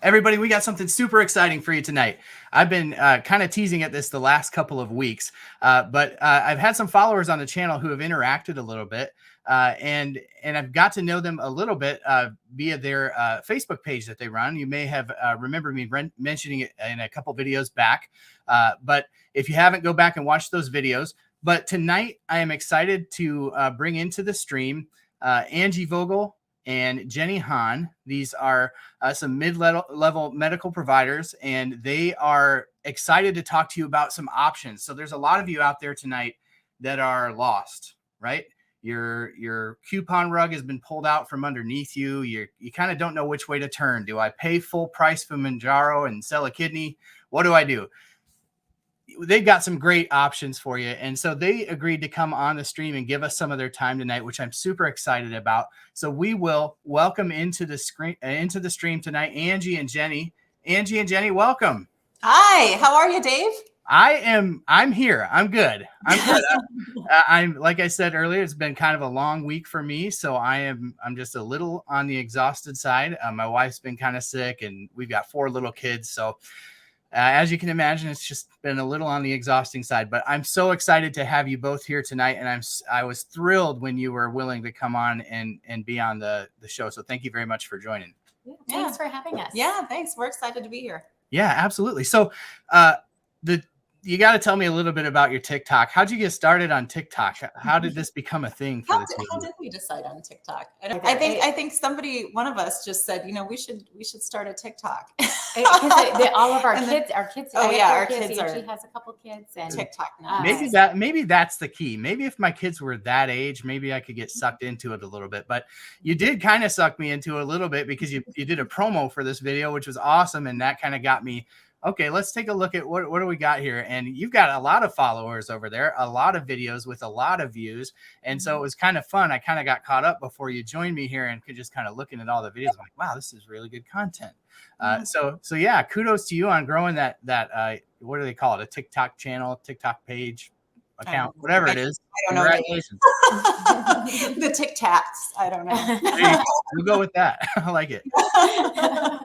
Everybody, we got something super exciting for you tonight. I've been kind of teasing at this the last couple of weeks, but I've had some followers on the channel who have interacted a little bit, and I've got to know them a little bit via their Facebook page that they run. You may have remembered me mentioning it in a couple videos back, but if you haven't, go back and watch those videos. But tonight, I am excited to bring into the stream Angie Vogel and Jenni Hahn. These are some mid-level medical providers, and they are excited to talk to you about some options. So there's a lot of you out there tonight that are lost, right? Your coupon rug has been pulled out from underneath you. You kind of don't know which way to turn. Do I pay full price for Mounjaro and sell a kidney? What do I do? They've got some great options for you. And so they agreed to come on the stream and give us some of their time tonight, which I'm super excited about. So we will welcome into the stream tonight, Angie and Jenni. Angie and Jenni, welcome. Hi, how are you, Dave? I'm here. I'm good. I'm like I said earlier, it's been kind of a long week for me. So I'm just a little on the exhausted side. My wife's been kind of sick and we've got 4 little kids. So as you can imagine, it's just been a little on the exhausting side, but I'm so excited to have you both here tonight. And I was thrilled when you were willing to come on and be on the show. So thank you very much for joining. Thanks for having us. Yeah, thanks. We're excited to be here. Yeah, absolutely. So you got to tell me a little bit about your TikTok. How'd you get started on TikTok? How did this become a thing for the How did we decide on TikTok? I think one of us just said, we should start a TikTok. All of our kids. Oh yeah, our kids Angie has a couple kids and TikTok now. Maybe that's the key. Maybe if my kids were that age, maybe I could get sucked into it a little bit. But you did kind of suck me into it a little bit because you did a promo for this video, which was awesome, and that kind of got me. Okay, let's take a look at what do we got here. And you've got a lot of followers over there, a lot of videos with a lot of views. And so it was kind of fun. I kind of got caught up before you joined me here and could just kind of looking at all the videos. I'm like, wow, this is really good content. So yeah, kudos to you on growing that what do they call it? A TikTok channel, TikTok page, account, whatever it is. I don't know. Congratulations. The Tic Tacs. I don't know. We'll go with that. I like it.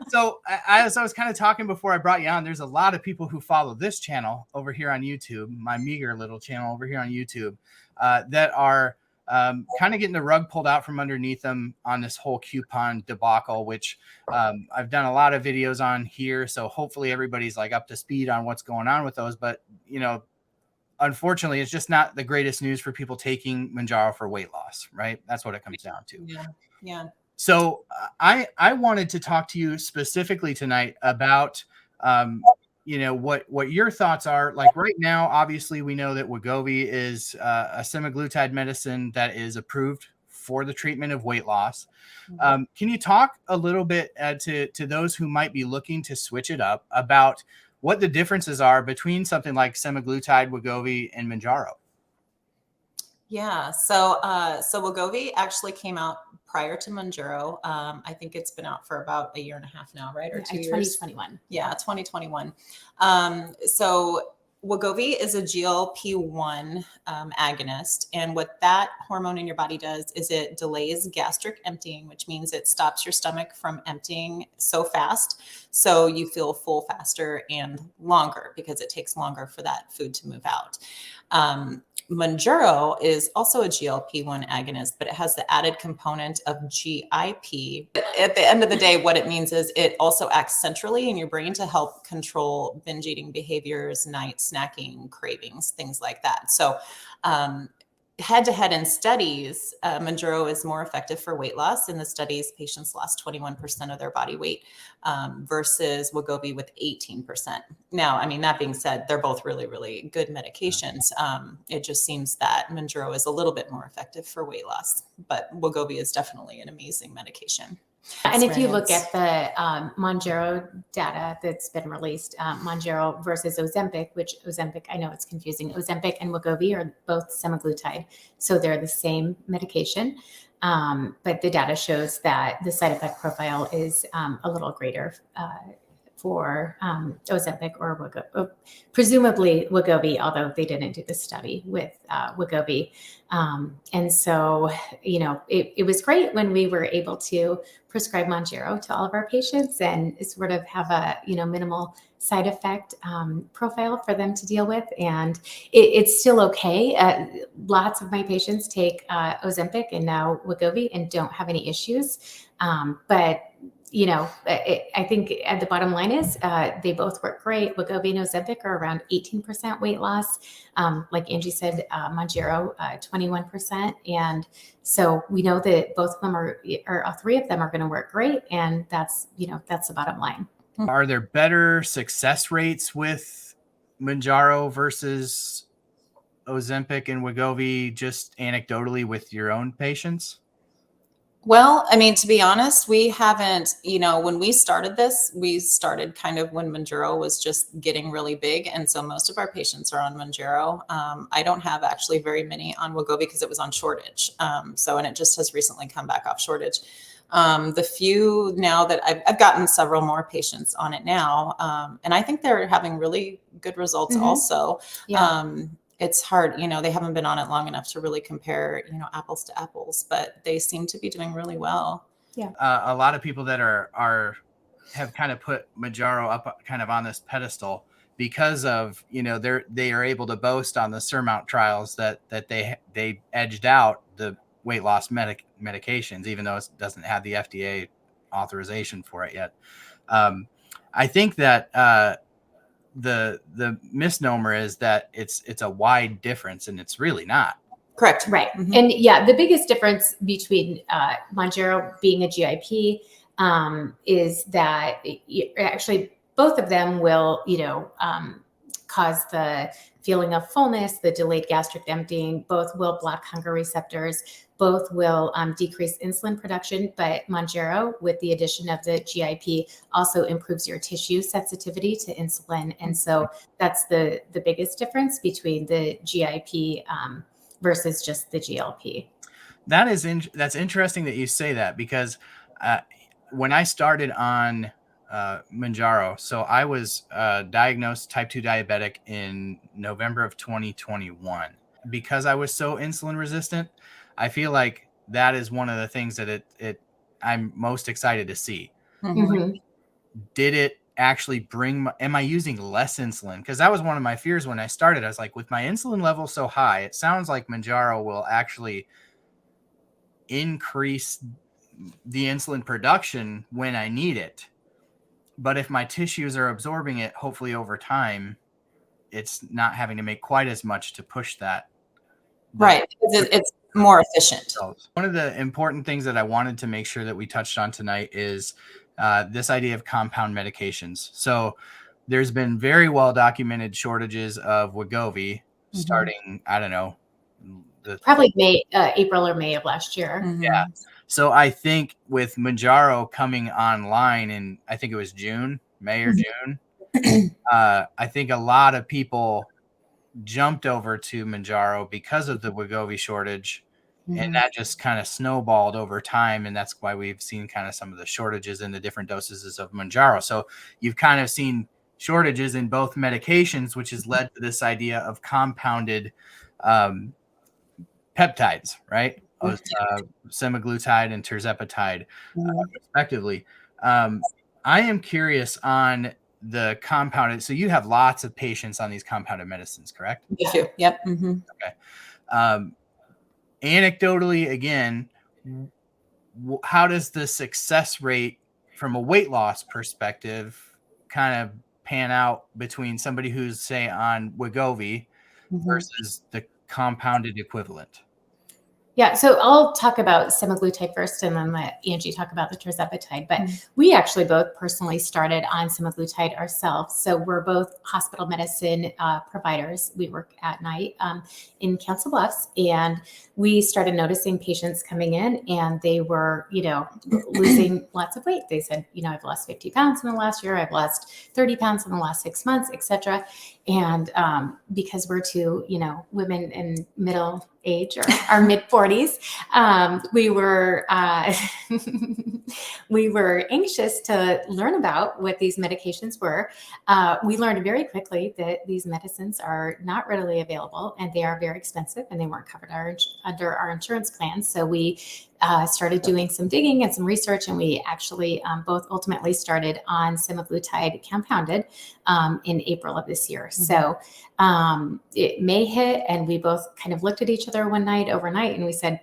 So as I was kind of talking before I brought you on, there's a lot of people who follow this channel over here on YouTube, my meager little channel over here on YouTube, that are kind of getting the rug pulled out from underneath them on this whole coupon debacle, which I've done a lot of videos on here. So hopefully everybody's like up to speed on what's going on with those. But, unfortunately, it's just not the greatest news for people taking Mounjaro for weight loss, right? That's what it comes down to. Yeah. So I wanted to talk to you specifically tonight about, what your thoughts are. Like right now, obviously, we know that Wegovy is a semaglutide medicine that is approved for the treatment of weight loss. Can you talk a little bit to those who might be looking to switch it up about what the differences are between something like semaglutide, Wegovy, and Mounjaro? Yeah, so Wegovy actually came out prior to Mounjaro. I think it's been out for about 1.5 years now, right? Or 2 years? 2021. Yeah, 2021. So Wegovy is a GLP-1 agonist. And what that hormone in your body does is it delays gastric emptying, which means it stops your stomach from emptying so fast. So you feel full faster and longer because it takes longer for that food to move out. Mounjaro is also a GLP-1 agonist, but it has the added component of GIP. At the end of the day, what it means is it also acts centrally in your brain to help control binge eating behaviors, night snacking, cravings, things like that. So head-to-head in studies, Mounjaro is more effective for weight loss. In the studies, patients lost 21% of their body weight versus Wegovy with 18%. Now, I mean, that being said, they're both really, really good medications. It just seems that Mounjaro is a little bit more effective for weight loss, but Wegovy is definitely an amazing medication. And if you look at the Mounjaro data that's been released, Mounjaro versus Ozempic, which Ozempic, I know it's confusing. Ozempic and Wegovy are both semaglutide. So they're the same medication. But the data shows that the side effect profile is a little greater for Ozempic or presumably Wegovy, although they didn't do the study with Wegovy. And so, it was great when we were able to prescribe Mounjaro to all of our patients and sort of have a, minimal side effect profile for them to deal with. And it's still okay. Lots of my patients take Ozempic and now Wegovy and don't have any issues. But I think at the bottom line is they both work great. Wegovy and Ozempic are around 18% weight loss. Like Angie said, Mounjaro, 21%. And so we know that both of them or all three of them are going to work great. And that's the bottom line. Are there better success rates with Mounjaro versus Ozempic and Wegovy, just anecdotally with your own patients? Well, I mean, to be honest, we haven't, when we started this, we started kind of when Mounjaro was just getting really big. And so most of our patients are on Mounjaro. I don't have actually very many on Wegovy because it was on shortage. And it just has recently come back off shortage. The few now that I've gotten several more patients on it now. And I think they're having really good results also. Yeah. It's hard, they haven't been on it long enough to really compare, apples to apples, but they seem to be doing really well. Yeah. A lot of people that have kind of put Mounjaro up kind of on this pedestal because of, they are able to boast on the Surmount trials that they edged out the weight loss medications, even though it doesn't have the FDA authorization for it yet. I think that the misnomer is that it's a wide difference, and it's really not. Correct. Right. Mm-hmm. And yeah, the biggest difference between Mounjaro being a GIP is that actually both of them will, cause the feeling of fullness, the delayed gastric emptying. Both will block hunger receptors. Both will decrease insulin production, but Mounjaro, with the addition of the GIP, also improves your tissue sensitivity to insulin. And so that's the biggest difference between the GIP versus just the GLP. That's interesting that you say that, because when I started on Mounjaro, so I was diagnosed type 2 diabetic in November of 2021. Because I was so insulin resistant, I feel like that is one of the things that I'm most excited to see. Like, did it actually am I using less insulin? Because that was one of my fears when I started. I was like, with my insulin level so high, it sounds like Mounjaro will actually increase the insulin production when I need it. But if my tissues are absorbing it, hopefully over time, it's not having to make quite as much to push that. Right. It's more efficient. One of the important things that I wanted to make sure that we touched on tonight is this idea of compound medications. So there's been very well documented shortages of Wegovy starting, I don't know, probably April or May of last year. Yeah. So I think with Mounjaro coming online in, I think it was May or June, I think a lot of people jumped over to Mounjaro because of the Wegovy shortage, and that just kind of snowballed over time, and that's why we've seen kind of some of the shortages in the different dosages of Mounjaro. So you've kind of seen shortages in both medications, which has led to this idea of compounded peptides, right? Semaglutide and tirzepatide, respectively. I am curious on the compounded. So you have lots of patients on these compounded medicines, correct? Yep. Okay. Anecdotally, again, how does the success rate from a weight loss perspective kind of pan out between somebody who's, say, on Wegovy versus the compounded equivalent? Yeah, so I'll talk about semaglutide first and then let Angie talk about the tirzepatide. But we actually both personally started on semaglutide ourselves. So we're both hospital medicine providers. We work at night in Council Bluffs, and we started noticing patients coming in and they were, losing lots of weight. They said, I've lost 50 pounds in the last year. I've lost 30 pounds in the last 6 months, et cetera. And because we're two, women in middle age or our mid 40s, we were we were anxious to learn about what these medications were. We learned very quickly that these medicines are not readily available, and they are very expensive, and they weren't covered under our insurance plans. So we started doing some digging and some research, and we actually both ultimately started on semaglutide compounded in April of this year. So it May hit, and we both kind of looked at each other one night overnight, and we said,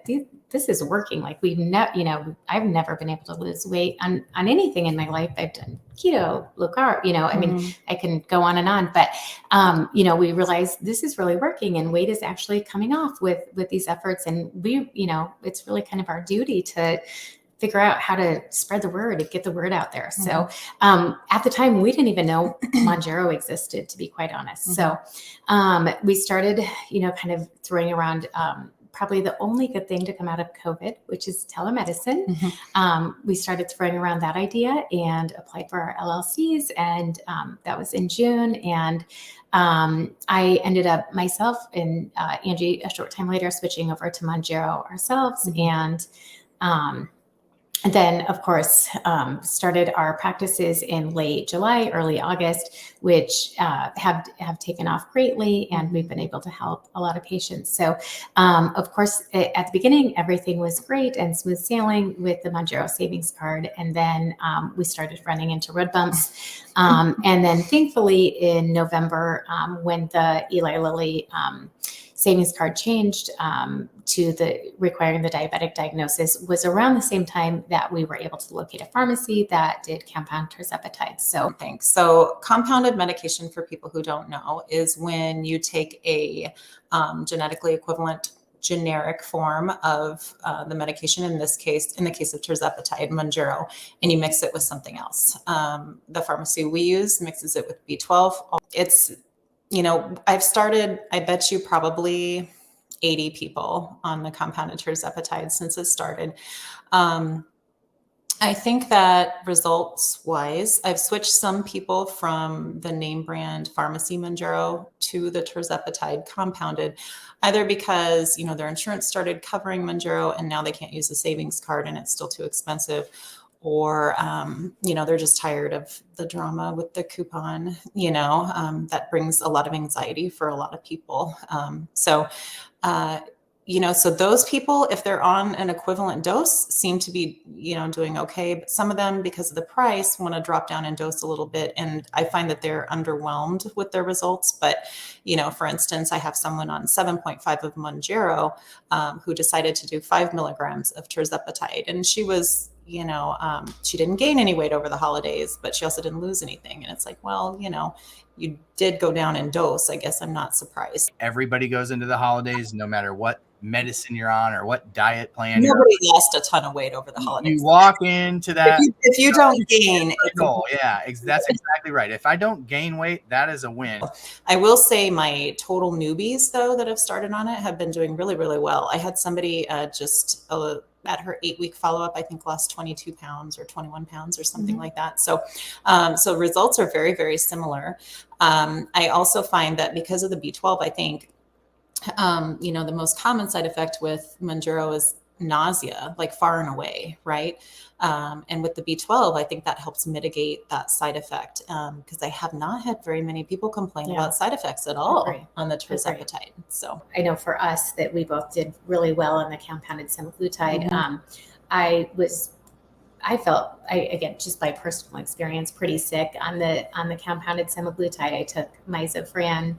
this is working. Like I've never been able to lose weight on anything in my life. I've done keto, low carb, I mean, I can go on and on, but, we realized this is really working, and weight is actually coming off with these efforts. And we, it's really kind of our duty to figure out how to spread the word and get the word out there. So at the time, we didn't even know Mounjaro existed, to be quite honest. So we started, kind of throwing around probably the only good thing to come out of COVID, which is telemedicine. We started throwing around that idea and applied for our LLCs. And that was in June. And I ended up myself and Angie a short time later switching over to Mounjaro ourselves. And then, of course, started our practices in late July, early August, which have taken off greatly, and we've been able to help a lot of patients. So, of course, at the beginning, everything was great and smooth sailing with the Mounjaro savings card, and then we started running into road bumps. And then, thankfully, in November, when the Eli Lilly savings card changed to the requiring the diabetic diagnosis, was around the same time that we were able to locate a pharmacy that did compound tirzepatide. So thanks. So compounded medication, for people who don't know, is when you take a genetically equivalent generic form of the medication, in the case of tirzepatide, Mounjaro, and you mix it with something else. The pharmacy we use mixes it with B12. It's, I bet you probably 80 people on the compounded tirzepatide since it started. I think that results wise, I've switched some people from the name brand pharmacy Mounjaro to the tirzepatide compounded, either because, their insurance started covering Mounjaro and now they can't use the savings card and it's still too expensive, or, they're just tired of the drama with the coupon, that brings a lot of anxiety for a lot of people. So those people, if they're on an equivalent dose, seem to be, doing okay. But some of them, because of the price, want to drop down in dose a little bit. And I find that they're underwhelmed with their results. But, for instance, I have someone on 7.5 of Mounjaro who decided to do 5 milligrams of tirzepatide. And she was, she didn't gain any weight over the holidays, but she also didn't lose anything. And it's like, well, you did go down in dose. I guess I'm not surprised. Everybody goes into the holidays, no matter what medicine you're on or what diet plan. Nobody lost a ton of weight over the holidays. You walk into that. If you don't gain, that's exactly right. If I don't gain weight, that is a win. I will say my total newbies, though, that have started on it have been doing really, really well. I had somebody at her 8-week follow-up, I think lost 22 pounds or 21 pounds or something like that. So, so results are very, very similar. I also find that because of the B12, I think, the most common side effect with Mounjaro is nausea, like far and away, right? And with the B12, I think that helps mitigate that side effect, because I have not had very many people complain about side effects at all on the tirzepatide. So I know for us that we both did really well on the compounded semaglutide. I felt, again, just by personal experience, pretty sick on the compounded semaglutide. I took Misofran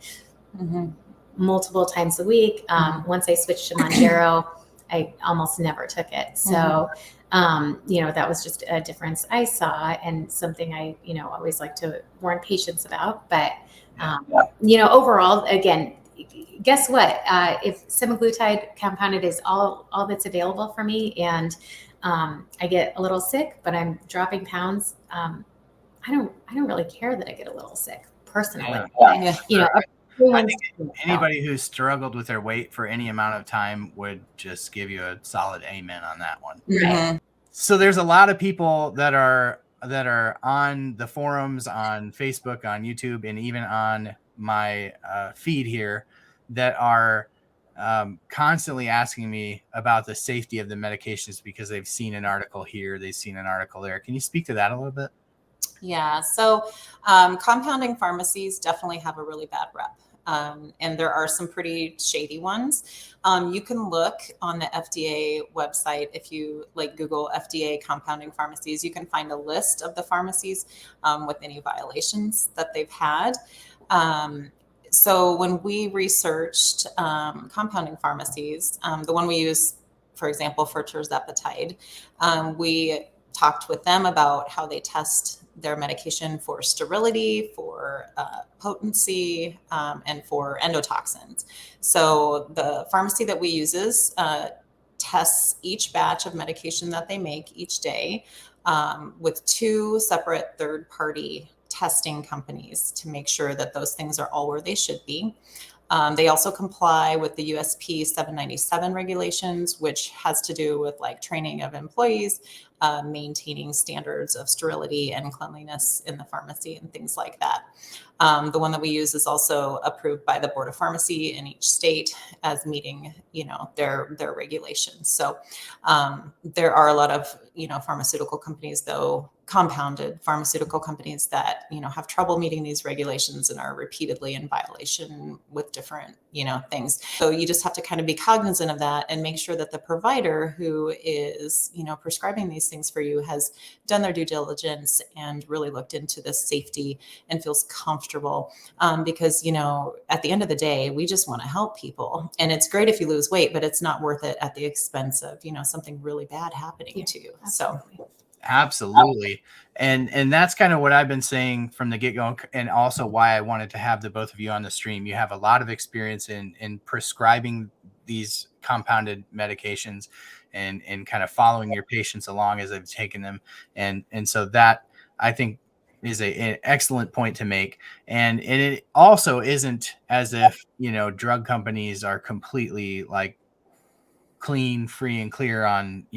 multiple times a week. Once I switched to Mounjaro, I almost never took it. So, that was just a difference I saw, and something I, always like to warn patients about. But, overall, again, guess what? If semaglutide compounded is all that's available for me, and I get a little sick, but I'm dropping pounds, I don't really care that I get a little sick personally. I think anybody who's struggled with their weight for any amount of time would just give you a solid amen on that one. Right. So there's a lot of people that are on the forums, on Facebook, on YouTube, and even on my feed here that are constantly asking me about the safety of the medications because they've seen an article here, they've seen an article there. Can you speak to that a little bit? Yeah, so compounding pharmacies definitely have a really bad rep. And there are some pretty shady ones. You can look on the FDA website. If you like Google FDA compounding pharmacies, you can find a list of the pharmacies with any violations that they've had. So when we researched compounding pharmacies, the one we use, for example, for tirzepatide, we talked with them about how they test their medication for sterility, for potency, and for endotoxins. So the pharmacy that we uses tests each batch of medication that they make each day with 2 separate third-party testing companies to make sure that those things are all where they should be. They also comply with the USP 797 regulations, which has to do with like training of employees, maintaining standards of sterility and cleanliness in the pharmacy and things like that. The one that we use is also approved by the Board of Pharmacy in each state as meeting, their regulations. So there are a lot of, pharmaceutical companies, though, compounded pharmaceutical companies that, have trouble meeting these regulations and are repeatedly in violation with different, things. So you just have to kind of be cognizant of that and make sure that the provider who is, prescribing these things for you has done their due diligence and really looked into the safety and feels comfortable. Because, at the end of the day, we just want to help people. And it's great if you lose weight, but it's not worth it at the expense of, something really bad happening to you. Absolutely. So. Absolutely. And that's kind of what I've been saying from the get-go, and also why I wanted to have the both of you on the stream. You have a lot of experience in prescribing these compounded medications and kind of following your patients along as they've taken them. And so that, I think, is an excellent point to make. And it also isn't as if, drug companies are completely like clean, free and clear on,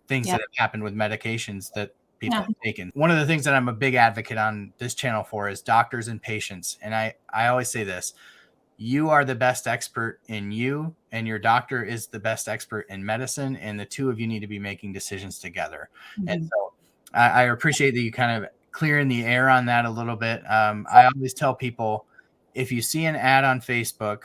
things that have happened with medications that people have taken. One of the things that I'm a big advocate on this channel for is doctors and patients. And I always say this: you are the best expert in you, and your doctor is the best expert in medicine. And the two of you need to be making decisions together. Mm-hmm. And so I appreciate that you kind of clearing the air on that a little bit. I always tell people, if you see an ad on Facebook,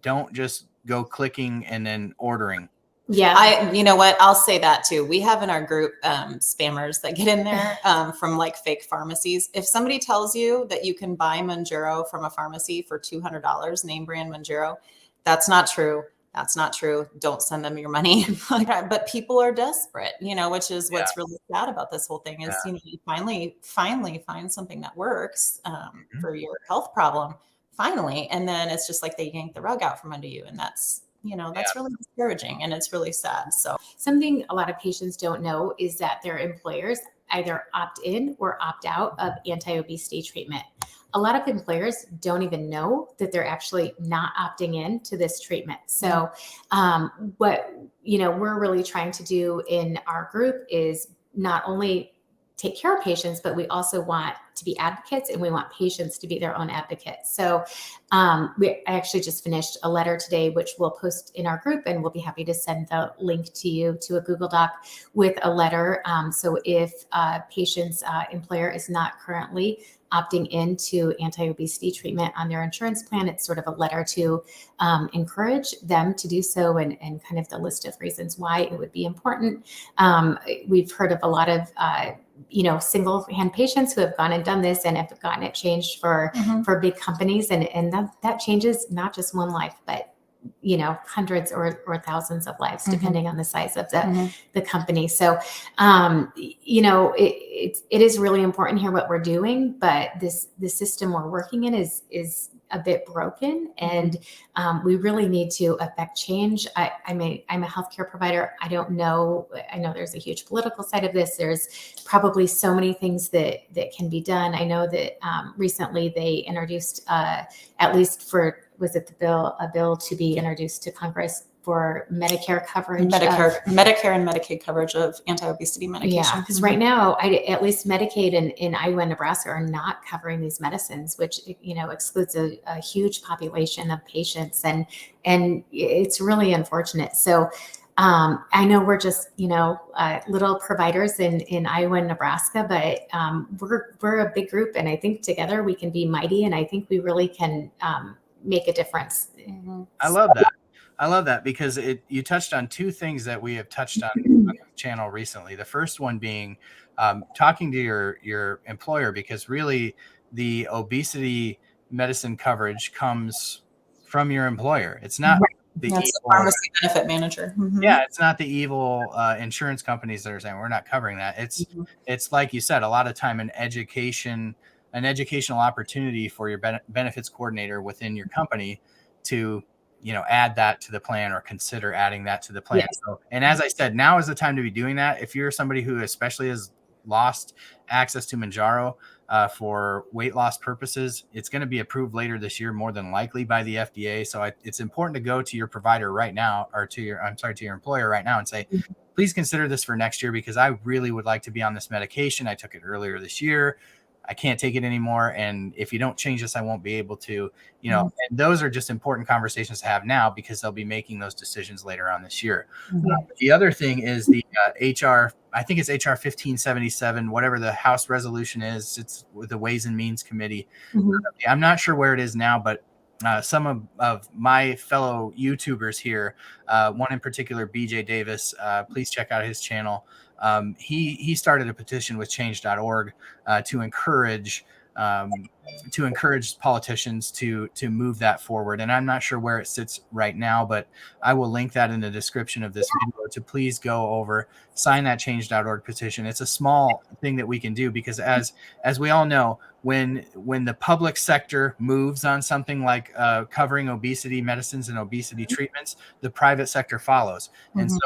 don't just go clicking and then ordering. Yeah. You know what? I'll say that too. We have in our group spammers that get in there from like fake pharmacies. If somebody tells you that you can buy Mounjaro from a pharmacy for $200, name brand Mounjaro, that's not true. That's not true. Don't send them your money. But people are desperate, which is what's really sad about this whole thing is, you finally find something that works for your health problem, finally. And then it's just like they yank the rug out from under you. And that's really discouraging, and it's really sad. So something a lot of patients don't know is that their employers either opt in or opt out of anti-obesity treatment. A lot of employers don't even know that they're actually not opting in to this treatment. So what we're really trying to do in our group is not only take care of patients, but we also want to be advocates, and we want patients to be their own advocates. So I actually just finished a letter today, which we'll post in our group, and we'll be happy to send the link to you to a Google Doc with a letter. So if a patient's employer is not currently opting into anti-obesity treatment on their insurance plan, it's sort of a letter to encourage them to do so, and kind of the list of reasons why it would be important. We've heard of a lot of single hand patients who have gone and done this and have gotten it changed for big companies. And that changes not just one life, but hundreds or thousands of lives, depending on the size of the company. So, it is really important here what we're doing, but the system we're working in is a bit broken, and we really need to affect change. I'm a healthcare provider. I don't know. I know there's a huge political side of this. There's probably so many things that can be done. I know that recently they introduced, at least for, was it a bill to be introduced to Congress for Medicare coverage. Medicare and Medicaid coverage of anti-obesity medication. Yeah, because right now, at least Medicaid in Iowa and Nebraska are not covering these medicines, which excludes a huge population of patients, and it's really unfortunate. So I know we're just little providers in Iowa and Nebraska, but we're a big group, and I think together we can be mighty, and I think we really can make a difference. Mm-hmm. I love that because you touched on two things that we have touched on the channel recently. The first one being talking to your employer, because really the obesity medicine coverage comes from your employer. It's not the That's evil pharmacy benefit manager. Mm-hmm. Yeah, it's not the evil insurance companies that are saying we're not covering that. It's like you said, a lot of time an educational opportunity for your benefits coordinator within your company to add that to the plan or consider adding that to the plan. Yes. So, and as I said, now is the time to be doing that. If you're somebody who especially has lost access to Mounjaro for weight loss purposes, it's going to be approved later this year, more than likely by the FDA. So it's important to go to your provider right now, or to your employer right now and say, please consider this for next year, because I really would like to be on this medication. I took it earlier this year. I can't take it anymore. And if you don't change this, I won't be able to, and those are just important conversations to have now, because they'll be making those decisions later on this year. The other thing is the HR, I think it's HR 1577, whatever the House resolution is. It's with the Ways and Means Committee. I'm not sure where it is now, but some of my fellow YouTubers here, one in particular, BJ Davis, please check out his channel. He started a petition with change.org to encourage politicians to move that forward. And I'm not sure where it sits right now, but I will link that in the description of this video to please go over, sign that change.org petition. It's a small thing that we can do, because as we all know, when the public sector moves on something like covering obesity medicines and obesity treatments, the private sector follows. And so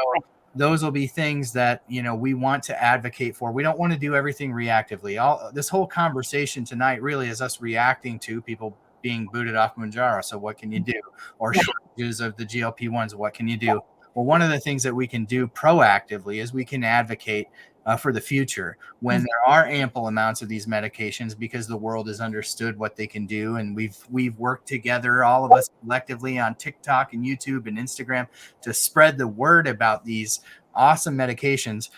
those will be things that, we want to advocate for. We don't want to do everything reactively. This whole conversation tonight really is us reacting to people being booted off Mounjaro. So what can you do? Or shortages of the GLP-1s. What can you do? Well, one of the things that we can do proactively is we can advocate for the future when there are ample amounts of these medications, because the world has understood what they can do. And we've worked together, all of us collectively, on TikTok and YouTube and Instagram to spread the word about these awesome medications.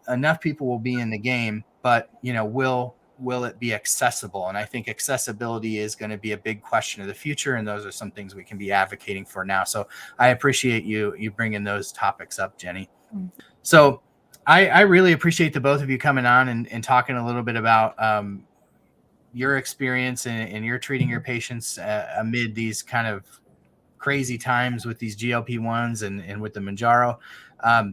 Enough people will be in the game, but will it be accessible? And I think accessibility is going to be a big question of the future. And those are some things we can be advocating for now. So I appreciate you bringing those topics up, Jenni. So I really appreciate the both of you coming on and talking a little bit about your experience and you're treating your patients amid these kind of crazy times with these GLP-1s and with the Mounjaro.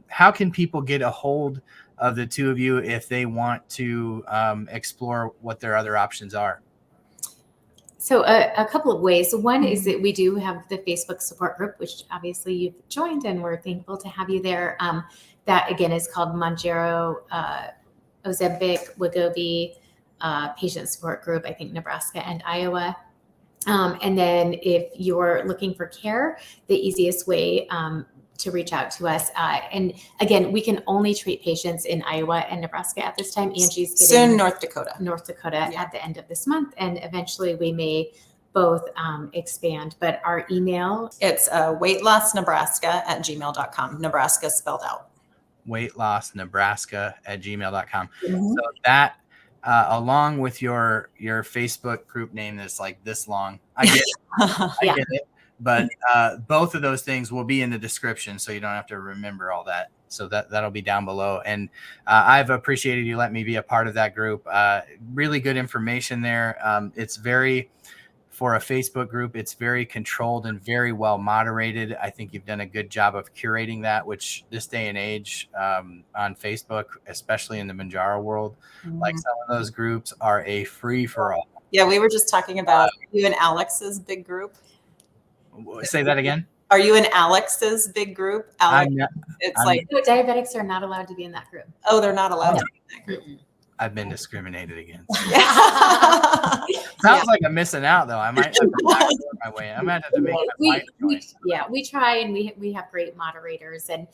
How can people get a hold of the two of you if they want to explore what their other options are? So a couple of ways. One is that we do have the Facebook support group, which obviously you've joined, and we're thankful to have you there. That again is called Mounjaro, Ozempic, Wegovy patient support group, I think Nebraska and Iowa. And then if you're looking for care, the easiest way to reach out to us. And again, we can only treat patients in Iowa and Nebraska at this time. Angie's getting soon North Dakota at the end of this month. And eventually we may both expand, but our email. It's weightlossnebraska@gmail.com. Nebraska spelled out. weightlossnebraska@gmail.com. So that along with your Facebook group name that's like this long, I get it. I get it. But both of those things will be in the description, so you don't have to remember all that. So that'll be down below. And I've appreciated you letting me be a part of that group. Really good information there. It's for a Facebook group, it's very controlled and very well moderated. I think you've done a good job of curating that, which this day and age on Facebook, especially in the Mounjaro world, like some of those groups are a free for all. Yeah, we were just talking about you and Alex's big group. Say that again. Are you in Alex's big group? Alex, I'm like diabetics are not allowed to be in that group. Oh, they're not allowed to be in that group. I've been discriminated against. Yeah. Sounds like I'm missing out, though. I might have to backdoor my way. I might have to make my life choice. We try, and we have great moderators, and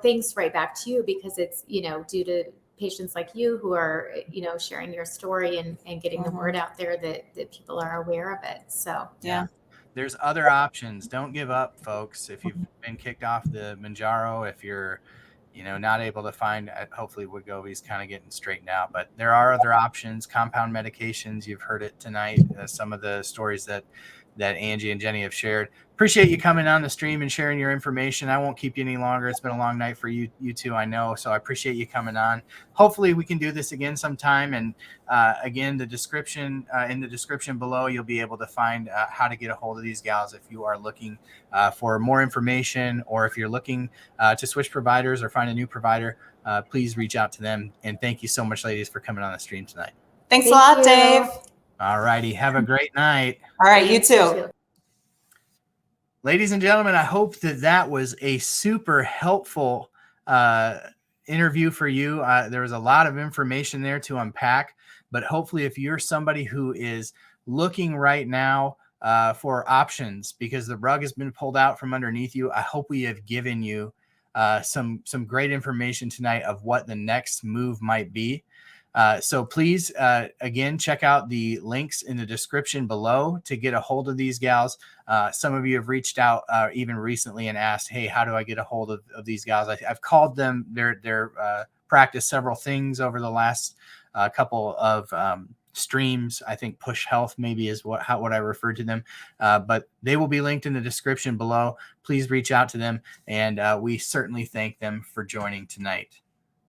thanks right back to you, because it's, due to patients like you who are, sharing your story and getting the word out there that people are aware of it. So, yeah. There's other options. Don't give up, folks. If you've been kicked off the Mounjaro, if you're, not able to find, hopefully Wegovy's kind of getting straightened out, but there are other options, compound medications. You've heard it tonight. Some of the stories that Angie and Jenni have shared. Appreciate you coming on the stream and sharing your information. I won't keep you any longer. It's been a long night for you two, I know. So I appreciate you coming on. Hopefully we can do this again sometime. And again, the description in the description below, you'll be able to find how to get a hold of these gals if you are looking for more information, or if you're looking to switch providers or find a new provider. Please reach out to them. And thank you so much, ladies, for coming on the stream tonight. Thanks a lot, Dave. All righty. Have a great night. All right. You too. Ladies and gentlemen, I hope that was a super helpful interview for you. There was a lot of information there to unpack, but hopefully if you're somebody who is looking right now for options because the rug has been pulled out from underneath you, I hope we have given you some great information tonight of what the next move might be. So please, again, check out the links in the description below to get a hold of these gals. Some of you have reached out even recently and asked, hey, how do I get a hold of these gals? I've called them their practice several things over the last couple of streams. I think Push Health maybe is what I referred to them, but they will be linked in the description below. Please reach out to them, and we certainly thank them for joining tonight.